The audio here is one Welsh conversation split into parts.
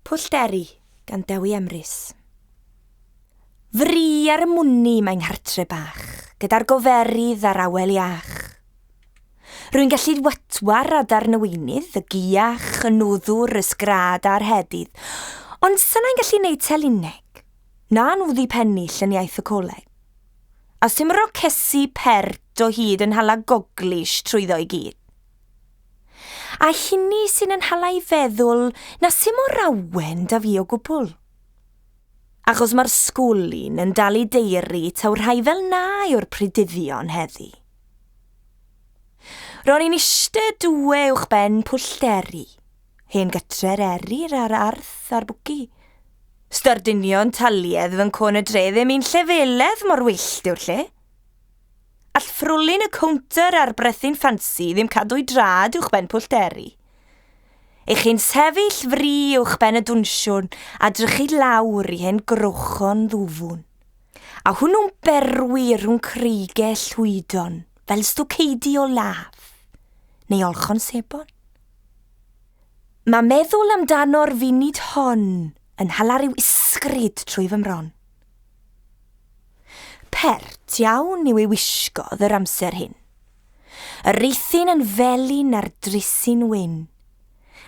Pwllteri, gan Dewi Emrys. Fri ar y mwni mae'n hartre bach, gyda'r goferydd a'r awel iach. Rwy'n gallu watwar adar nyweinydd, y giach, y nŵddwr, y sgrad a'r hedydd, ond sy'n na'n gallu neud telunig, na nwddi pennill yn iaith y coleg. A sy'n rocesu pert o hyd yn hala goglish trwyddo i gyd. A hynny sy'n yn hala i feddwl na sy'n mor awen da fi o gwbl. Achos mae'r sgwlin yn dal i deiri taw rhai fel na yw'r prydyddion heddi. Ro'n i'n eistedd dwe uwch ben Pwllteri, hen gytre'r erir ar arth a'r bwci. Stardinion taliedd fy'n con y dre ddim un llefeledd mor wyllt yw'r lle. All ffrwlyn y counter ar brethin ffansi ddim cadw i drad uwch ben Pwllteri. Eich chi'n sefyll fri uwch ben y dwnsiwn a drychu lawr i hen grochon ddwfwn. A hwnnw'n berwi rhwng crigau llwydon, fel stwceidi o laff, neu olchon sebon. Mae meddwl amdano'r funud hon yn hala ryw isgryd trwy fy mron. Pert iawn yw ei wisgodd yr amser hyn. Y reithyn yn felyn ar drysyn wyn,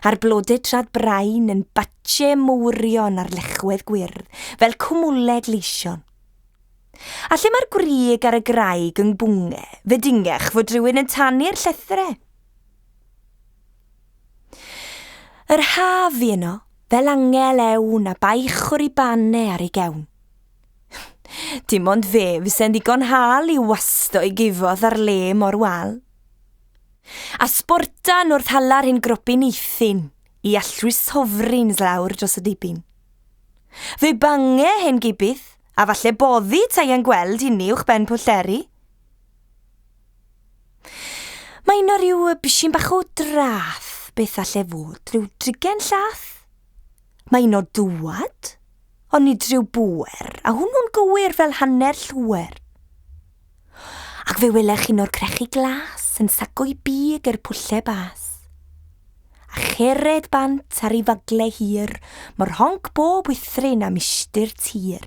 a'r blodau trad brain yn batche mwrion ar lechwedd gwyrdd, fel cwmwleg leision. A lle mae'r gwrig ar y graig yng Ngwngau, fe dingech fod rhywun yn tanu'r llethre. Yr haf i yno, fel angel ewn a baich o'r i banau ar ei gewn. Dim ond fe fysa'n ddigon hal i wasto i gifodd ar le mor wal. A sbortan wrth halar hyn grwpyn eithyn i allwys hofryn lawr dros y dibyn. Fe bange hen gibydd a falle boddi tai yn gweld hynny uwch ben Pwllteri. Mae un o ryw bysyn bach o drath beth alle fod, rhyw drigen llath. Mae un o dŵad, ond nid rhyw bwer, a hwnnw'n gywir fel hanner llwer. Ac fe welech un o'r crechu glas yn saco i big yr pwlle bas. A chered bant ar ei fagle hir, mor honc bob wythrin am ystyr tir.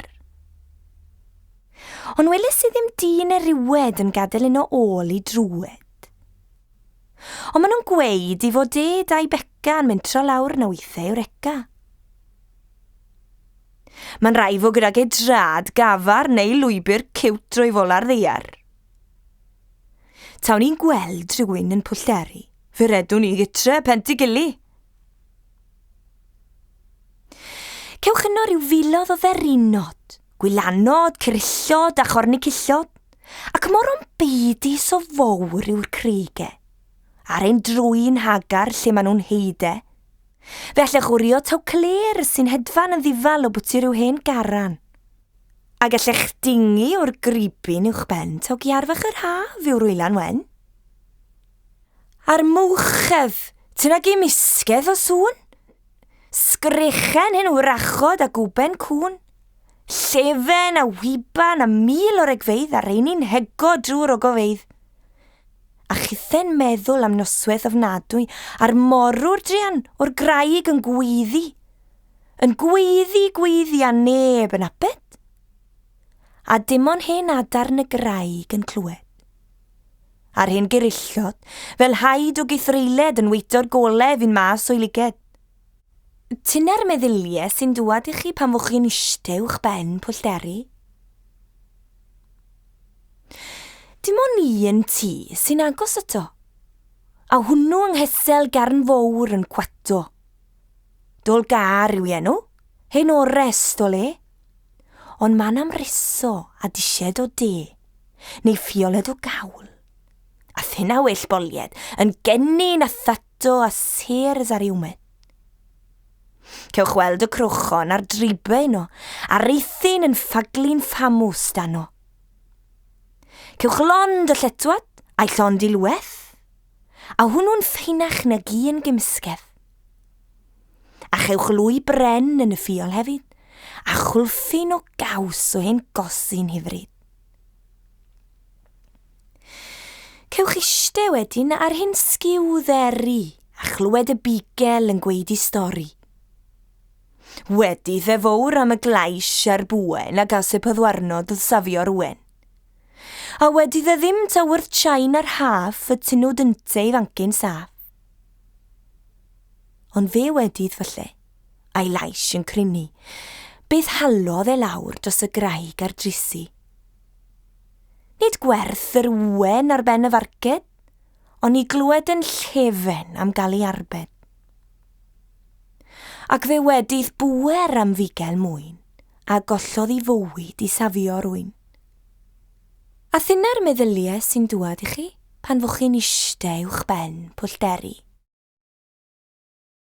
Ond weles i ddim dyn eriwed yn gadael un o ôl i drwed. Ond maen nhw'n gweud i fod dau beca yn mynd tro lawr na weithiau o'r eca. Mae'n rai fo gydag ei drad gafar neu lwybr ciwt drwy folar ddeiar. Tawn ni'n gweld rhywun yn Pwllteri, fe redwn ni gytre penti gili. Cewch yno ryw filodd o dderinod, gwylanod, cyrillod a chorni cillod, ac mor o'n beidus o fawr yw'r crigau, a'r ein drwy'n hagar lle maen nhw'n heide. Fe allech wrio taw cler sy'n hedfan yn ddifal o bwti rhyw hen garan. A gallech dingi o'r gribyn uwch ben taw giarfach yr haf yw'r wylan wen. A'r mwchedd, tyna gi misgedd o sŵn. Sgrechen hyn wrachod a gwben cwn. Llefen a wiban a mil o'r egfeidd a reini'n hego drwy'r ogofeidd. A chithen meddwl am noswaith ofnadwy a'r morwr drian o'r graig yn gwyddi. Yn gwyddi a neb yn apet. A dim ond hen adar yn y graig yn clywed. A'r hen gyrillod, fel haid o githreiled yn weito'r golef un mas o'i liged. Tyna'r meddyliau sy'n dŵad i chi pan fwch chi'n eistedd uwch ben Pwllteri. Dim ond un tŷ sy'n agos ato, a hwnnw yng nghesel garn fawr yn cwato. Dol gar yw enw, hen orest o le, ond ma'n amryso a disied o de, neu ffiolet o gawl. A thynna well bolied yn gennin a thato a sers ar iwmed. Cewch weld y crwchon a'r dribau yno, a reithyn yn ffaglu'n ffamws dano. Cewch lond y lletwad a'i llond i lweth, a hwnnw'n ffeinach na gyn gymsgedd. A chewch lwy bren yn y ffiol hefyd, a chwlffyn o gaws o hen gosyn hyfryd. Cewch eistedd wedyn ar hyn sgiw dderi a chlywed y bigel yn gweud i stori. Wedi dde fawr am y glais a'r bwen a gas y pyddwarnod oedd safio rwen. A wedi dde ddim tawr tsain ar haff y tynw dynte i fancyn saff. Ond fe wedyd falle, a'i lais yn crynu, beth halodd e lawr dros y graig a'r drisi. Nid gwerth yr wen ar ben y farced, ond i glywed yn llefen am gael ei arbed. Ac fe wedi'th bwer am figel mwyn, a gollodd i fywyd i safio rwyn. A thyna'r meddyliau sy'n dŵad i chi pan fwch chi'n eistedd uwch ben pwllteri.